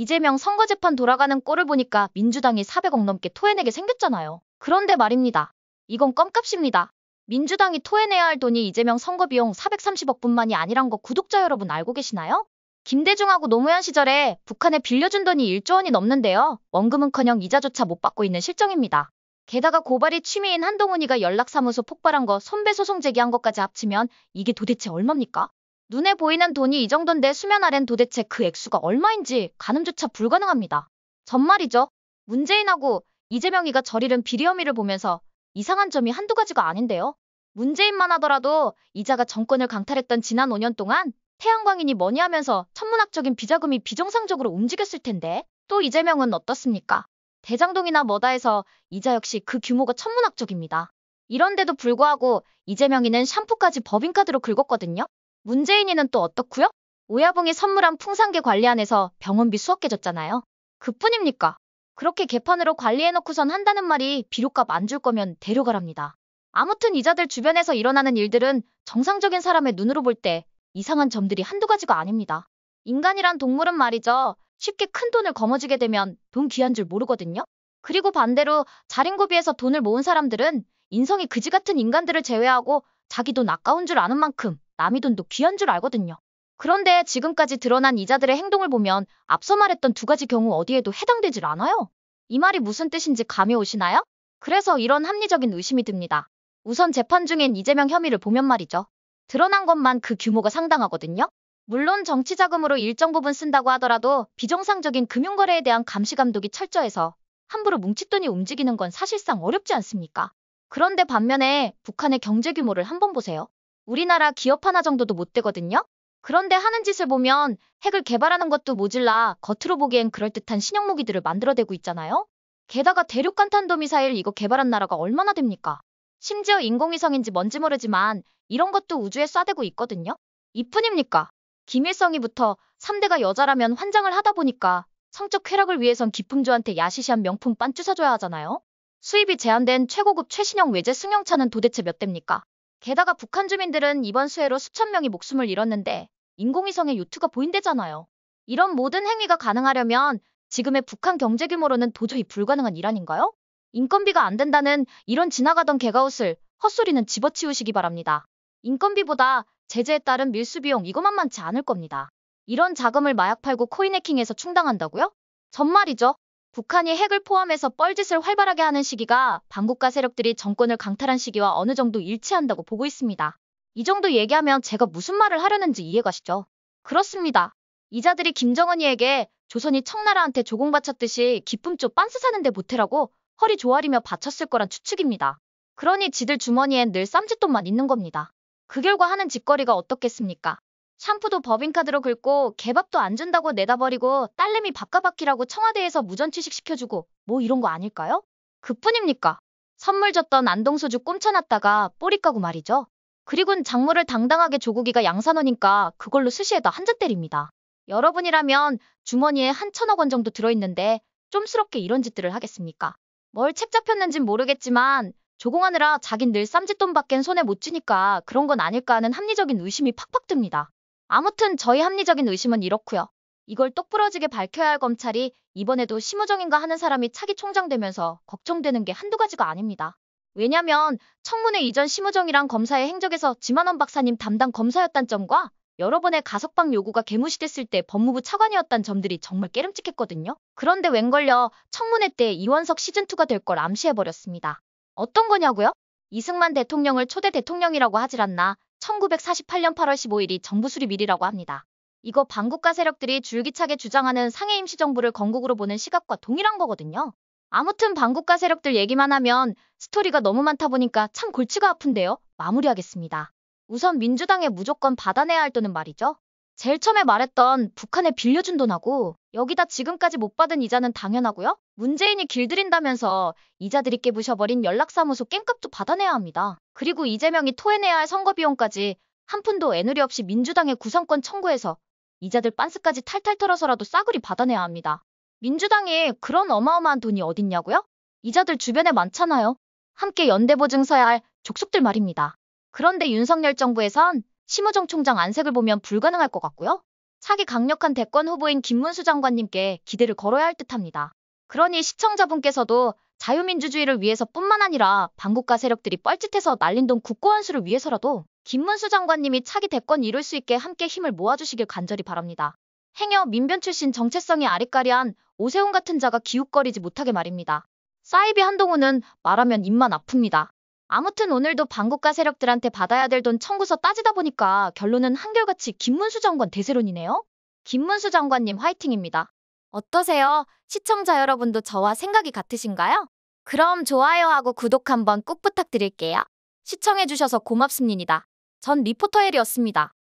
이재명 선거재판 돌아가는 꼴을 보니까 민주당이 400억 넘게 토해내게 생겼잖아요. 그런데 말입니다. 이건 껌값입니다. 민주당이 토해내야 할 돈이 이재명 선거비용 430억 뿐만이 아니란 거 구독자 여러분 알고 계시나요? 김대중하고 노무현 시절에 북한에 빌려준 돈이 1조 원이 넘는데요. 원금은커녕 이자조차 못 받고 있는 실정입니다. 게다가 고발이 취미인 한동훈이가 연락사무소 폭발한 거 손배소송 제기한 것까지 합치면 이게 도대체 얼마입니까? 눈에 보이는 돈이 이 정도인데 수면 아래는 도대체 그 액수가 얼마인지 가늠조차 불가능합니다. 전말이죠. 문재인하고 이재명이가 저리른 비리 혐의를 보면서 이상한 점이 한두 가지가 아닌데요. 문재인만 하더라도 이자가 정권을 강탈했던 지난 5년 동안 태양광인이 뭐니 하면서 천문학적인 비자금이 비정상적으로 움직였을 텐데 또 이재명은 어떻습니까? 대장동이나 뭐다 해서 이자 역시 그 규모가 천문학적입니다. 이런데도 불구하고 이재명이는 샴푸까지 법인카드로 긁었거든요. 문재인이는 또 어떻고요? 오야붕이 선물한 풍산개 관리안에서 병원비 수억 개 줬잖아요. 그뿐입니까? 그렇게 개판으로 관리해놓고선 한다는 말이 비료값 안 줄 거면 데려가랍니다. 아무튼 이자들 주변에서 일어나는 일들은 정상적인 사람의 눈으로 볼 때 이상한 점들이 한두 가지가 아닙니다. 인간이란 동물은 말이죠. 쉽게 큰 돈을 거머쥐게 되면 돈 귀한 줄 모르거든요. 그리고 반대로 자린고비에서 돈을 모은 사람들은 인성이 그지 같은 인간들을 제외하고 자기 돈 아까운 줄 아는 만큼 남의 돈도 귀한 줄 알거든요. 그런데 지금까지 드러난 이자들의 행동을 보면 앞서 말했던 두 가지 경우 어디에도 해당되질 않아요. 이 말이 무슨 뜻인지 감이 오시나요? 그래서 이런 합리적인 의심이 듭니다. 우선 재판 중인 이재명 혐의를 보면 말이죠. 드러난 것만 그 규모가 상당하거든요. 물론 정치 자금으로 일정 부분 쓴다고 하더라도 비정상적인 금융거래에 대한 감시 감독이 철저해서 함부로 뭉칫돈이 움직이는 건 사실상 어렵지 않습니까? 그런데 반면에 북한의 경제 규모를 한번 보세요. 우리나라 기업 하나 정도도 못 되거든요. 그런데 하는 짓을 보면 핵을 개발하는 것도 모질라 겉으로 보기엔 그럴듯한 신형무기들을 만들어대고 있잖아요. 게다가 대륙간탄도미사일 이거 개발한 나라가 얼마나 됩니까? 심지어 인공위성인지 뭔지 모르지만 이런 것도 우주에 쏴대고 있거든요. 이뿐입니까? 김일성이부터 3대가 여자라면 환장을 하다 보니까 성적 쾌락을 위해선 기품주한테 야시시한 명품 빤쭈 사줘야 하잖아요. 수입이 제한된 최고급 최신형 외제 승용차는 도대체 몇 대입니까? 게다가 북한 주민들은 이번 수해로 수천 명이 목숨을 잃었는데 인공위성의 요트가 보인대잖아요. 이런 모든 행위가 가능하려면 지금의 북한 경제 규모로는 도저히 불가능한 일 아닌가요? 인건비가 안 된다는 이런 지나가던 개가웃을 헛소리는 집어치우시기 바랍니다. 인건비보다 제재에 따른 밀수비용 이거 만만치 않을 겁니다. 이런 자금을 마약 팔고 코인 해킹해서 충당한다고요? 전말이죠. 북한이 핵을 포함해서 뻘짓을 활발하게 하는 시기가 반국가 세력들이 정권을 강탈한 시기와 어느 정도 일치한다고 보고 있습니다. 이 정도 얘기하면 제가 무슨 말을 하려는지 이해가시죠? 그렇습니다. 이자들이 김정은이에게 조선이 청나라한테 조공 바쳤듯이 기품조 빤스 사는데 보태라고 허리 조아리며 바쳤을 거란 추측입니다. 그러니 지들 주머니엔 늘 쌈짓돈만 있는 겁니다. 그 결과 하는 짓거리가 어떻겠습니까? 샴푸도 법인카드로 긁고 개밥도 안 준다고 내다버리고 딸내미 밥가바키라고 청와대에서 무전 취직시켜주고 뭐 이런 거 아닐까요? 그뿐입니까? 선물 줬던 안동소주 꼼쳐놨다가 꼬리 까고 말이죠. 그리곤 작물을 당당하게 조국이가 양산원이니까 그걸로 스시에다 한 잔 때립니다. 여러분이라면 주머니에 한 1,000억 원 정도 들어있는데 쫌스럽게 이런 짓들을 하겠습니까? 뭘 책 잡혔는진 모르겠지만 조공하느라 자긴 늘 쌈짓돈밖엔 손에 못 쥐니까 그런 건 아닐까 하는 합리적인 의심이 팍팍 듭니다. 아무튼 저희 합리적인 의심은 이렇고요. 이걸 똑부러지게 밝혀야 할 검찰이 이번에도 심우정인가 하는 사람이 차기 총장 되면서 걱정되는 게 한두 가지가 아닙니다. 왜냐면 청문회 이전 심우정이랑 검사의 행적에서 지만원 박사님 담당 검사였단 점과 여러 번의 가석방 요구가 개무시됐을 때 법무부 차관이었단 점들이 정말 깨름직했거든요. 그런데 웬걸요 청문회 때 이원석 시즌2가 될 걸 암시해버렸습니다. 어떤 거냐고요? 이승만 대통령을 초대 대통령이라고 하질 않나 1948년 8월 15일이 정부 수립일이라고 합니다. 이거 반국가 세력들이 줄기차게 주장하는 상해 임시정부를 건국으로 보는 시각과 동일한 거거든요. 아무튼 반국가 세력들 얘기만 하면 스토리가 너무 많다 보니까 참 골치가 아픈데요. 마무리하겠습니다. 우선 민주당에 무조건 받아내야 할 돈은 말이죠. 제일 처음에 말했던 북한에 빌려준 돈하고 여기다 지금까지 못 받은 이자는 당연하고요. 문재인이 길들인다면서 이자들이 깨부셔버린 연락사무소 깽값도 받아내야 합니다. 그리고 이재명이 토해내야 할 선거비용까지 한 푼도 애누리 없이 민주당에 구성권 청구해서 이자들 빤스까지 탈탈 털어서라도 싸그리 받아내야 합니다. 민주당이 그런 어마어마한 돈이 어딨냐고요? 이자들 주변에 많잖아요. 함께 연대보증 서야 할 족속들 말입니다. 그런데 윤석열 정부에선 심우정 총장 안색을 보면 불가능할 것 같고요. 차기 강력한 대권 후보인 김문수 장관님께 기대를 걸어야 할 듯합니다. 그러니 시청자분께서도 자유민주주의를 위해서뿐만 아니라 반국가 세력들이 뻘짓해서 날린 돈 국고환수를 위해서라도 김문수 장관님이 차기 대권 이룰 수 있게 함께 힘을 모아주시길 간절히 바랍니다. 행여 민변 출신 정체성이 아리까리한 오세훈 같은 자가 기웃거리지 못하게 말입니다. 사이비 한동훈은 말하면 입만 아픕니다. 아무튼 오늘도 반국가 세력들한테 받아야 될 돈 청구서 따지다 보니까 결론은 한결같이 김문수 장관 대세론이네요. 김문수 장관님 화이팅입니다. 어떠세요? 시청자 여러분도 저와 생각이 같으신가요? 그럼 좋아요하고 구독 한번 꼭 부탁드릴게요. 시청해주셔서 고맙습니다. 전 리포터 혜리였습니다.